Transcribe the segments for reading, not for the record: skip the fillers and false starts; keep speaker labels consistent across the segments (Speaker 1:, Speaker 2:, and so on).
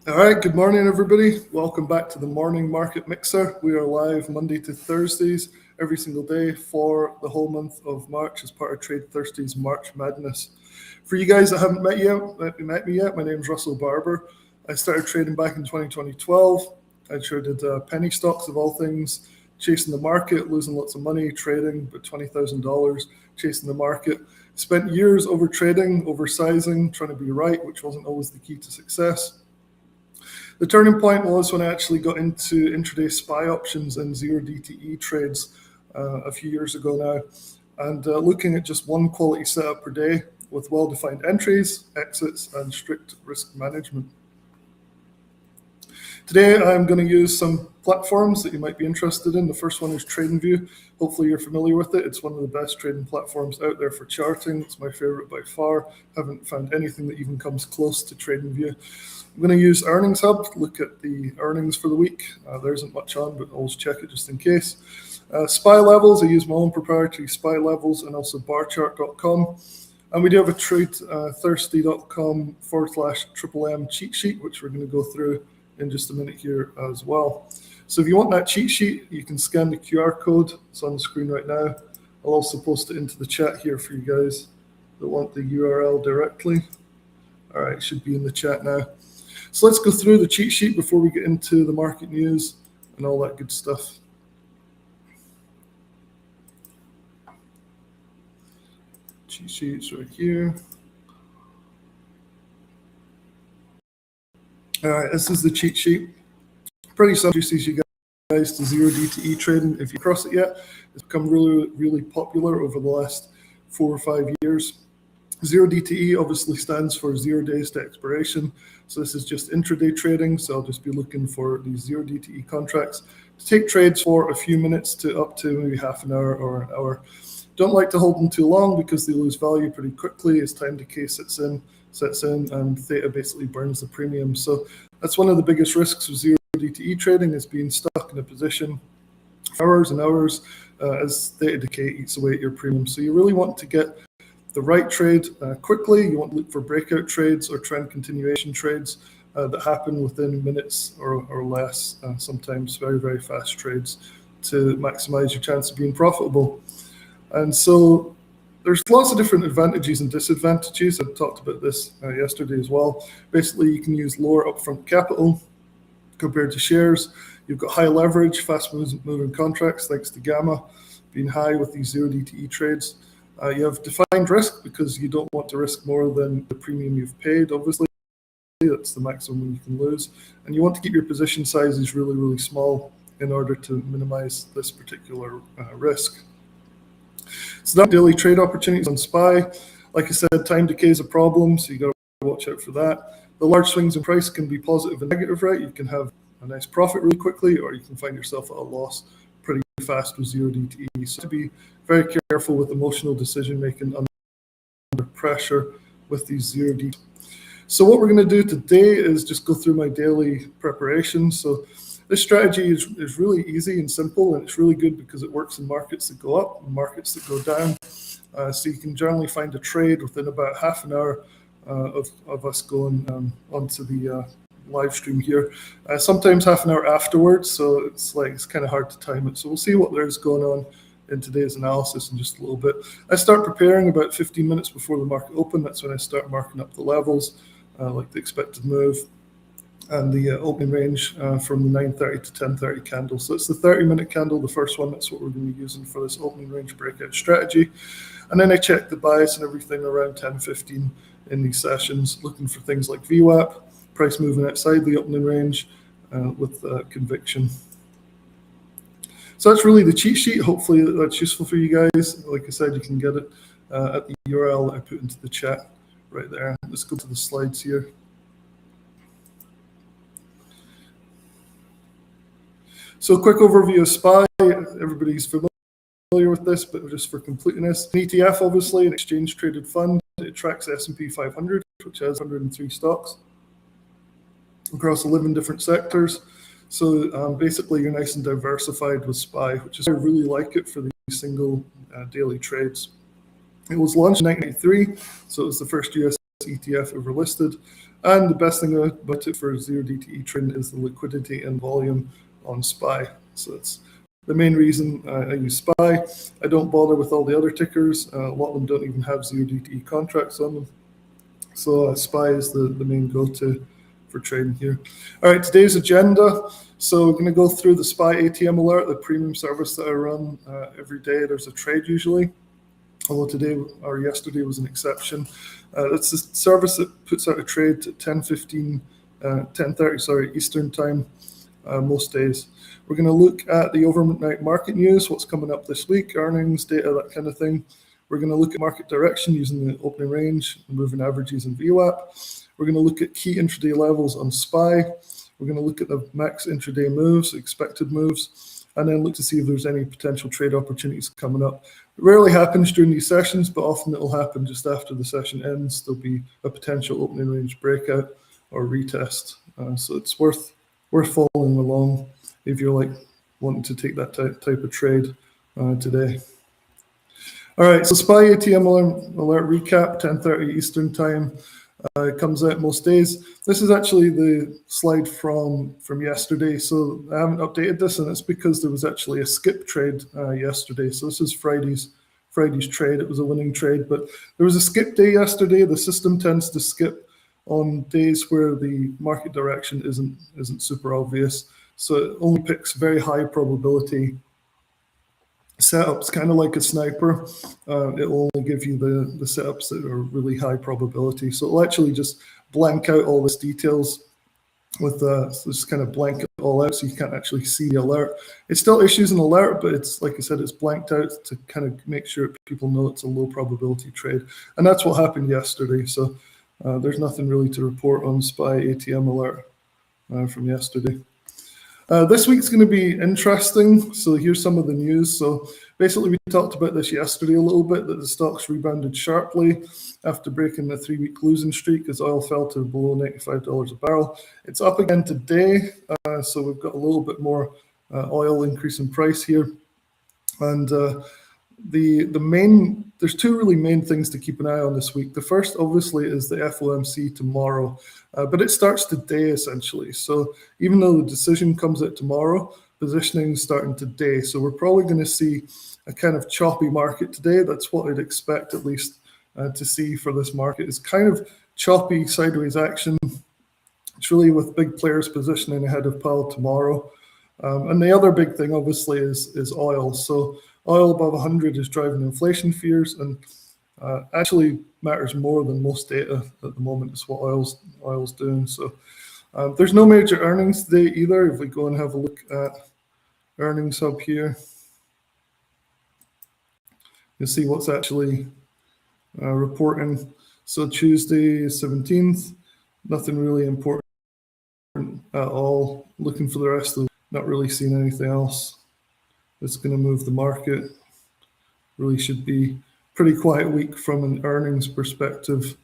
Speaker 1: All right, good morning, everybody. Welcome back to the Morning Market Mixer. We are live Monday to Thursdays every single day for the whole month of March as part of TradeThirsty's March Madness. For you guys that haven't met me yet, my name is Russell Barbour. I started trading back in 2012. I traded penny stocks of all things, chasing the market, losing lots of money, trading about $20,000, chasing the market. Spent years over trading, oversizing, trying to be right, which wasn't always the key to success. The turning point was when I actually got into intraday SPY options and zero DTE trades a few years ago now, and looking at just one quality setup per day with well-defined entries, exits, and strict risk management. Today, I'm going to use some platforms that you might be interested in. The first one is TradingView. Hopefully you're familiar with it. It's one of the best trading platforms out there for charting. It's my favorite by far. Haven't found anything that even comes close to TradingView. I'm going to use Earnings Hub to look at the earnings for the week. There isn't much on, but always check it just in case. SPY levels, I use my own proprietary SPY levels and also barchart.com. And we do have a TradeThirsty.com/MMM cheat sheet, which we're going to go through in just a minute here as well. So if you want that cheat sheet, you can scan the QR code. It's on the screen right now. I'll also post it into the chat here for you guys that want the URL directly. All right, it should be in the chat now. So let's go through the cheat sheet before we get into the market news and all that good stuff. Cheat sheets right here. All right, this is the cheat sheet. Pretty simple. Introduces you guys to zero DTE trading. If you cross it yet, it's become really, really popular over the last 4 or 5 years. Zero DTE obviously stands for 0 days to expiration. So this is just intraday trading. So I'll just be looking for these zero DTE contracts to take trades for a few minutes to up to maybe half an hour or an hour. Don't like to hold them too long because they lose value pretty quickly as time decay sets in, and theta basically burns the premium. So that's one of the biggest risks of zero DTE trading, is being stuck in a position for hours and hours as theta decay eats away at your premium. So you really want to get the right trade quickly. You want to look for breakout trades or trend continuation trades that happen within minutes or less, sometimes very, very fast trades to maximize your chance of being profitable. And so there's lots of different advantages and disadvantages. I talked about this yesterday as well. Basically, you can use lower upfront capital compared to shares. You've got high leverage, fast moving contracts thanks to gamma being high with these zero DTE trades. You have defined risk because you don't want to risk more than the premium you've paid, obviously. That's the maximum you can lose. And you want to keep your position sizes really, really small in order to minimize this particular risk. So that daily trade opportunities on SPY. Like I said, time decay is a problem, so you got to watch out for that. The large swings in price can be positive and negative, right? You can have a nice profit really quickly, or you can find yourself at a loss pretty fast with zero DTE. So to be very careful with emotional decision making under pressure with these zero DTE. So what we're going to do today is just go through my daily preparation. So this strategy is really easy and simple, and it's really good because it works in markets that go up and markets that go down. So you can generally find a trade within about half an hour of us going onto the live stream here. Sometimes half an hour afterwards, so it's kind of hard to time it. So we'll see what there's going on in today's analysis in just a little bit. I start preparing about 15 minutes before the market open. That's when I start marking up the levels, like the expected move and the opening range from the 9:30 to 10:30 candle. So it's the 30-minute candle, the first one. That's what we're going to be using for this opening range breakout strategy. And then I check the bias and everything around 10:15 in these sessions, looking for things like VWAP, price moving outside the opening range with conviction. So that's really the cheat sheet. Hopefully that's useful for you guys. Like I said, you can get it at the URL that I put into the chat right there. Let's go to the slides here. So a quick overview of SPY. Everybody's familiar with this, but just for completeness. An ETF, obviously, an exchange-traded fund. It tracks S&P 500, which has 103 stocks across 11 different sectors. So basically, you're nice and diversified with SPY, which is why I really like it for these single daily trades. It was launched in 1993, so it was the first US ETF ever listed. And the best thing about it for 0DTE trading is the liquidity and volume on SPY. So it's the main reason I use SPY. I don't bother with all the other tickers. A lot of them don't even have 0DTE contracts on them. So SPY is the main go-to for trading here. All right, today's agenda. So we're going to go through the SPY ATM alert, the premium service that I run every day. There's a trade usually, although today or yesterday was an exception. It's a service that puts out a trade at 10:30 Eastern time most days. We're going to look at the overnight market news, what's coming up this week, earnings, data, that kind of thing. We're going to look at market direction using the opening range, moving averages, and VWAP. We're going to look at key intraday levels on SPY. We're going to look at the max intraday moves, expected moves, and then look to see if there's any potential trade opportunities coming up. It rarely happens during these sessions, but often it'll happen just after the session ends. There'll be a potential opening range breakout or retest. So it's worth following along if you're like wanting to take that type of trade today. All right, so SPY ATM alert recap, 10:30 Eastern time. It comes out most days. This is actually the slide from yesterday. So I haven't updated this, and it's because there was actually a skip trade yesterday. So this is Friday's trade. It was a winning trade, but there was a skip day yesterday. The system tends to skip on days where the market direction isn't super obvious. So it only picks very high probability setups, kind of like a sniper. It will only give you the setups that are really high probability. So it'll actually just blank out all this details with so just kind of blank it all out so you can't actually see the alert. It still issues an alert, but it's, like I said, it's blanked out to kind of make sure people know it's a low probability trade. And that's what happened yesterday. So there's nothing really to report on SPY ATM alert from yesterday. This week's going to be interesting. So here's some of the news. So basically, we talked about this yesterday a little bit, that the stocks rebounded sharply after breaking the 3-week losing streak as oil fell to below $95 a barrel. It's up again today. So we've got a little bit more oil increase in price here. And there's two really main things to keep an eye on this week. The first, obviously, is the FOMC tomorrow, but it starts today essentially. So even though the decision comes out tomorrow, positioning is starting today. So we're probably going to see a kind of choppy market today. That's what I'd expect, at least, to see for this market. Is kind of choppy sideways action. It's really with big players positioning ahead of Powell tomorrow. And the other big thing, obviously, is oil. So oil above 100 is driving inflation fears, and actually matters more than most data at the moment. Is what oil's doing. So there's no major earnings today either. If we go and have a look at earnings hub here, you'll see what's actually reporting. So Tuesday 17th, nothing really important at all. Looking for the rest of, not really seeing anything else that's going to move the market. Really should be pretty quiet week from an earnings perspective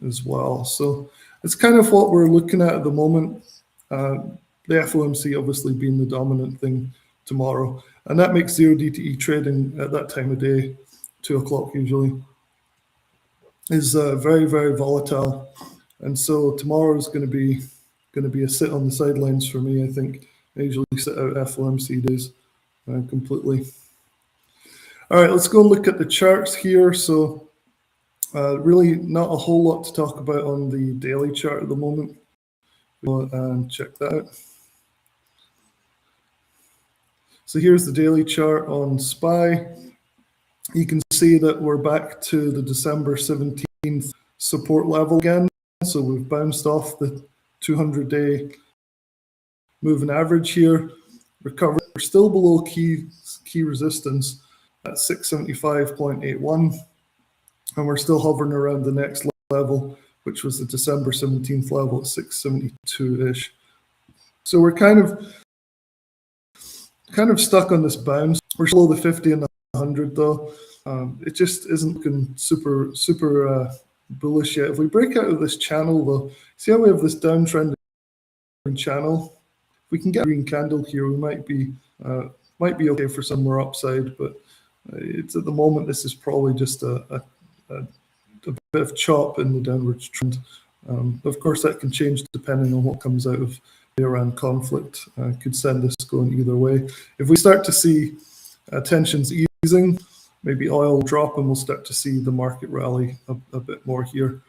Speaker 1: as well. So it's kind of what we're looking at the moment. The FOMC obviously being the dominant thing tomorrow, and that makes 0DTE trading at that time of day, 2 o'clock usually, is very, very volatile. And so tomorrow is going to be a sit on the sidelines for me. I think I usually sit out FOMC days completely. All right, let's go and look at the charts here. So really not a whole lot to talk about on the daily chart at the moment. We'll check that out. So here's the daily chart on SPY. You can see that we're back to the December 17th support level again. So we've bounced off the 200-day moving average here. Recovered. We're still below key resistance at 675.81, and we're still hovering around the next level, which was the December 17th level at 672-ish. So we're kind of stuck on this bounce. We're below the 50 and the 100 though. It just isn't looking super bullish yet. If we break out of this channel though, see how we have this downtrend channel? If we can get a green candle here, we might be okay for some more upside, but it's at the moment this is probably just a bit of chop in the downwards trend Of course, that can change depending on what comes out of the Iran conflict. Could send this going either way. If we start to see tensions easing, maybe oil will drop and we'll start to see the market rally a bit more here.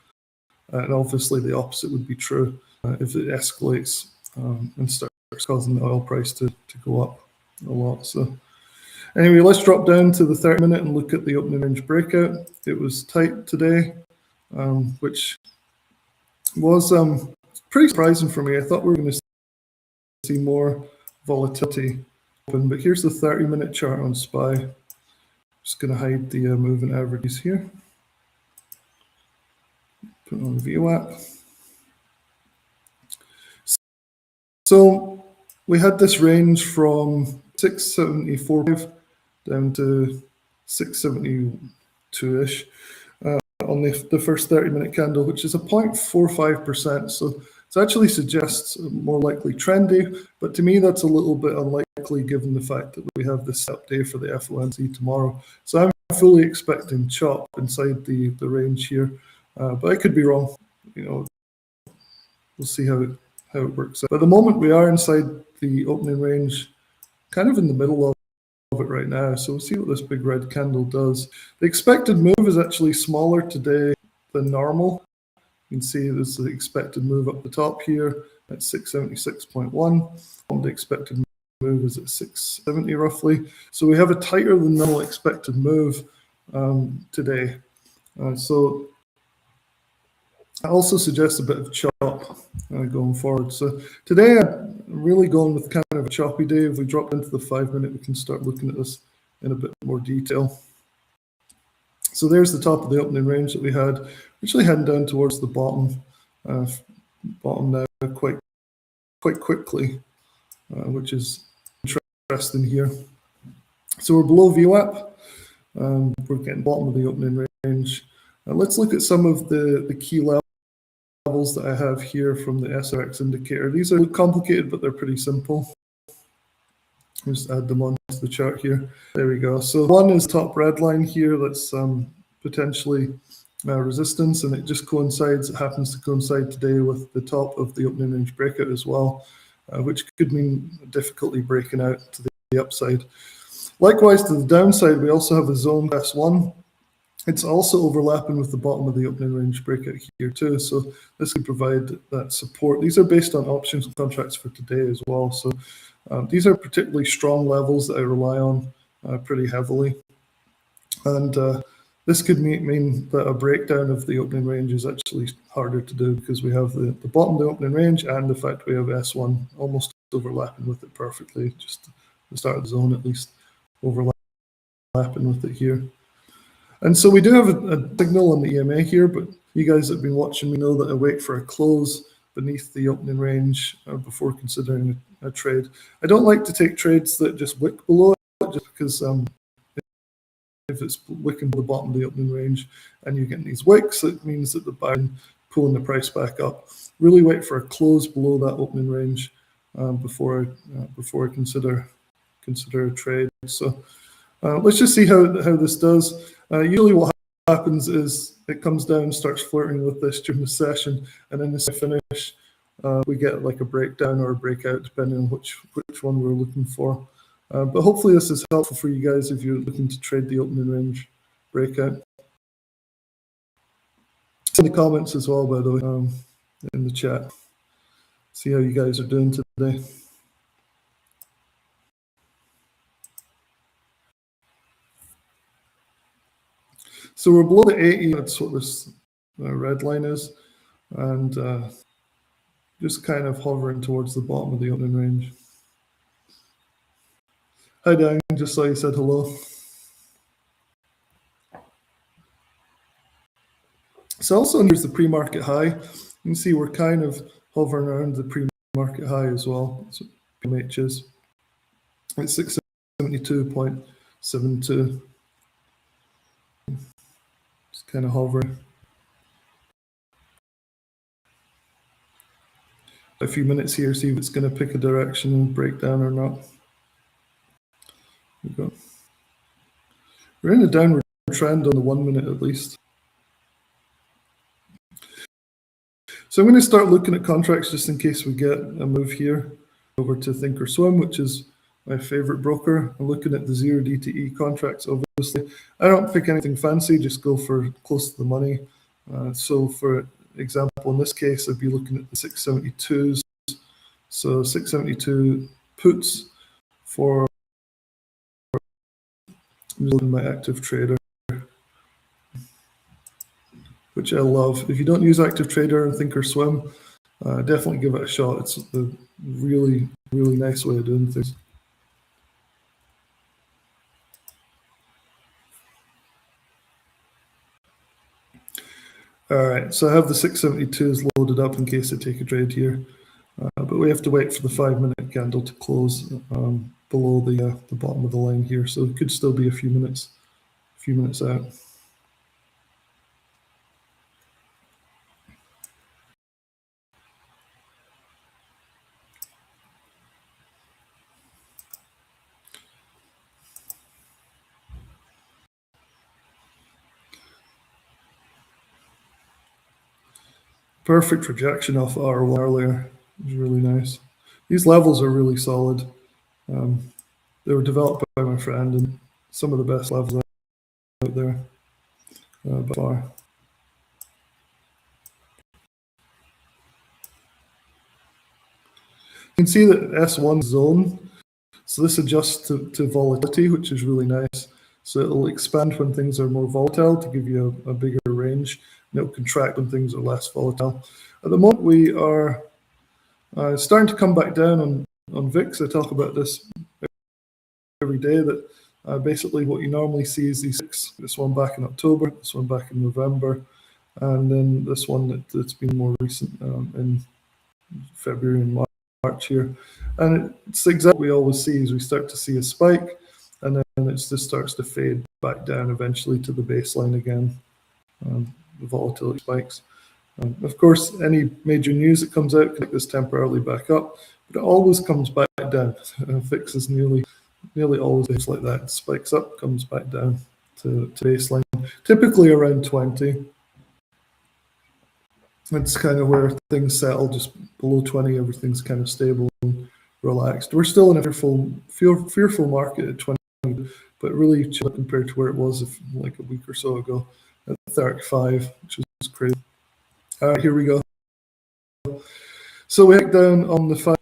Speaker 1: And obviously the opposite would be true if it escalates and starts causing the oil price to go up a lot. So anyway, let's drop down to the 30-minute and look at the opening range breakout. It was tight today, which was pretty surprising for me. I thought we were going to see more volatility open, but here's the 30-minute chart on SPY. Just going to hide the moving averages here. Put on the VWAP. So we had this range from 674 down to 672-ish on the first 30-minute candle, which is a 0.45%. So it actually suggests more likely trendy, but to me that's a little bit unlikely given the fact that we have this setup day for the FOMC tomorrow. So I'm fully expecting chop inside the range here, but I could be wrong. You know, we'll see how it works out. But at the moment we are inside the opening range, kind of in the middle of it right now. So we'll see what this big red candle does. The expected move is actually smaller today than normal. You can see there's the expected move up the top here at 676.1. The expected move is at 670 roughly. So we have a tighter than normal expected move today. So that also suggests a bit of chop going forward. So today I'm really going with kind of a choppy day. If we drop into the 5-minute, we can start looking at this in a bit more detail. So there's the top of the opening range that we had, actually heading down towards the bottom now quite quickly, which is interesting here. So we're below VWAP. We're getting bottom of the opening range. Let's look at some of the key levels that I have here from the SRX indicator. These are complicated, but they're pretty simple. Just add them onto the chart here. There we go. So one is top red line here. That's potentially resistance, and it just coincides. It happens to coincide today with the top of the opening range breakout as well, which could mean difficulty breaking out to the upside. Likewise, to the downside, we also have a zone S1. It's also overlapping with the bottom of the opening range breakout here too. So this could provide that support. These are based on options contracts for today as well. So these are particularly strong levels that I rely on pretty heavily. And this could mean that a breakdown of the opening range is actually harder to do because we have the bottom of the opening range and the fact we have S1 almost overlapping with it perfectly, just the start of the zone at least overlapping with it here. And so we do have a signal on the EMA here, but you guys that have been watching me know that I wait for a close beneath the opening range before considering a trade. I don't like to take trades that just wick below it, just because if it's wicking the bottom of the opening range and you're getting these wicks, it means that the buying pulling the price back up. Really wait for a close below that opening range before I consider a trade. So let's just see how this does. Usually what happens is it comes down, starts flirting with this during the session, and then as I finish, we get like a breakdown or a breakout, depending on which one we're looking for. But hopefully this is helpful for you guys if you're looking to trade the opening range breakout. In the comments as well, by the way, in the chat. See how you guys are doing today. So we're below the 80, that's what this red line is, and just kind of hovering towards the bottom of the opening range. Hi Dan, just saw you said hello. So also here's the pre-market high. You can see we're kind of hovering around the pre-market high as well. That's what PMH is. It's 672.72. Just kind of hovering. A few minutes here, see if it's going to pick a direction and break down or not. There we go. We're in a downward trend on the 1 minute at least. So I'm going to start looking at contracts just in case we get a move here over to Thinkorswim, which is my favorite broker. I'm looking at the 0 DTE contracts, obviously. I don't pick anything fancy, just go for close to the money. So for example, in this case, I'd be looking at the 672s. So 672 puts for my active trader, which I love. If you don't use active trader and Thinkorswim, definitely give it a shot. It's a really, really nice way of doing things. All right, so I have the 672s loaded up in case I take a trade here, but we have to wait for the 5-minute candle to close below the bottom of the line here. So it could still be a few minutes out. Perfect rejection off R1 earlier. It was really nice. These levels are really solid. They were developed by my friend, and some of the best levels out there by far. You can see that S1 zone. So this adjusts to volatility, which is really nice. So it'll expand when things are more volatile to give you a bigger range, and it'll contract when things are less volatile. At the moment, we are starting to come back down on VIX. I talk about this every day, that basically what you normally see is these six. This one back in October, this one back in November, and then this one that's been more recent in February and March here. And it's exactly what we always see is we start to see a spike, and then it just starts to fade back down eventually to the baseline again. The volatility spikes. Of course, any major news that comes out can take this temporarily back up, but it always comes back down. VIX is nearly always like that. It spikes up, comes back down to baseline, typically around 20. That's kind of where things settle, just below 20, everything's kind of stable and relaxed. We're still in a fearful market at 20, but really chill compared to where it was like a week or so ago at 35, which is crazy. All right, here we go. So we hit down on the 5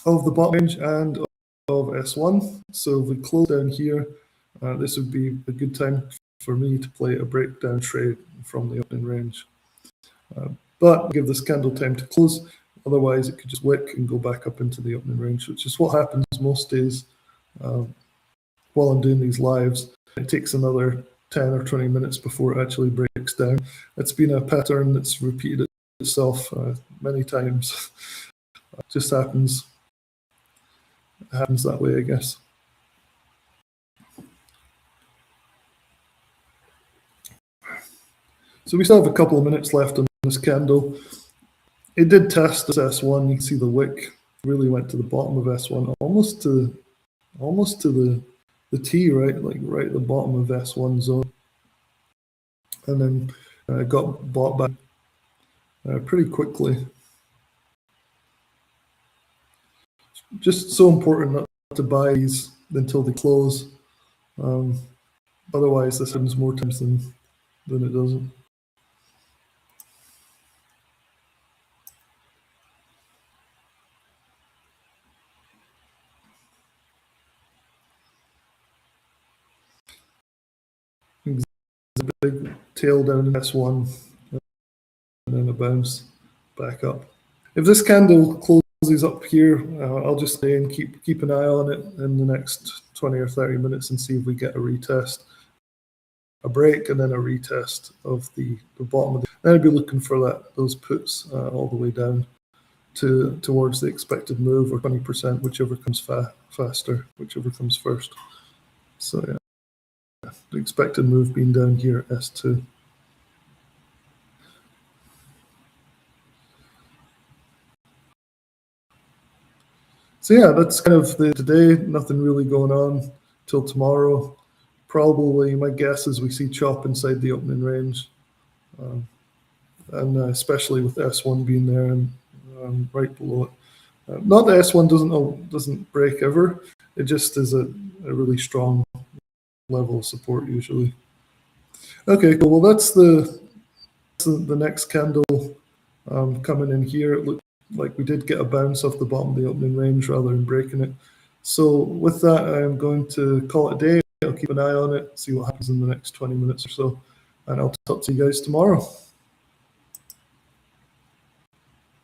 Speaker 1: of the bottom range and of S1. So if we close down here, this would be a good time for me to play a breakdown trade from the opening range. But give this candle time to close, otherwise it could just wick and go back up into the opening range, which is what happens most days while I'm doing these lives. It takes another 10 or 20 minutes before it actually breaks down. It's been a pattern that's repeated itself many times. It just happens. It happens that way, I guess. So we still have a couple of minutes left on this candle. It did test this S1. You can see the wick really went to the bottom of S1, almost to the T, right? Like right at the bottom of S1 zone. And then got bought back pretty quickly. Just so important not to buy these until they close. Otherwise, this happens more times than it doesn't. A big tail down in S1 and then a bounce back up. If this candle closes up here, I'll just stay and keep an eye on it in the next 20 or 30 minutes and see if we get a retest, a break, and then a retest of the bottom of the. Then I'd be looking for those puts all the way down towards the expected move, or 20%, whichever comes faster, whichever comes first. So yeah. The expected move being down here, S2. So yeah, that's kind of today. Nothing really going on till tomorrow. Probably my guess is we see chop inside the opening range. and especially with S1 being there and right below it. Not that S1 doesn't break ever. It just is a really strong level of support usually. Okay, cool. Well, that's the next candle coming in here. It looked like we did get a bounce off the bottom of the opening range rather than breaking it. So with that, I'm going to call it a day. I'll keep an eye on it, see what happens in the next 20 minutes or so, and I'll talk to you guys tomorrow.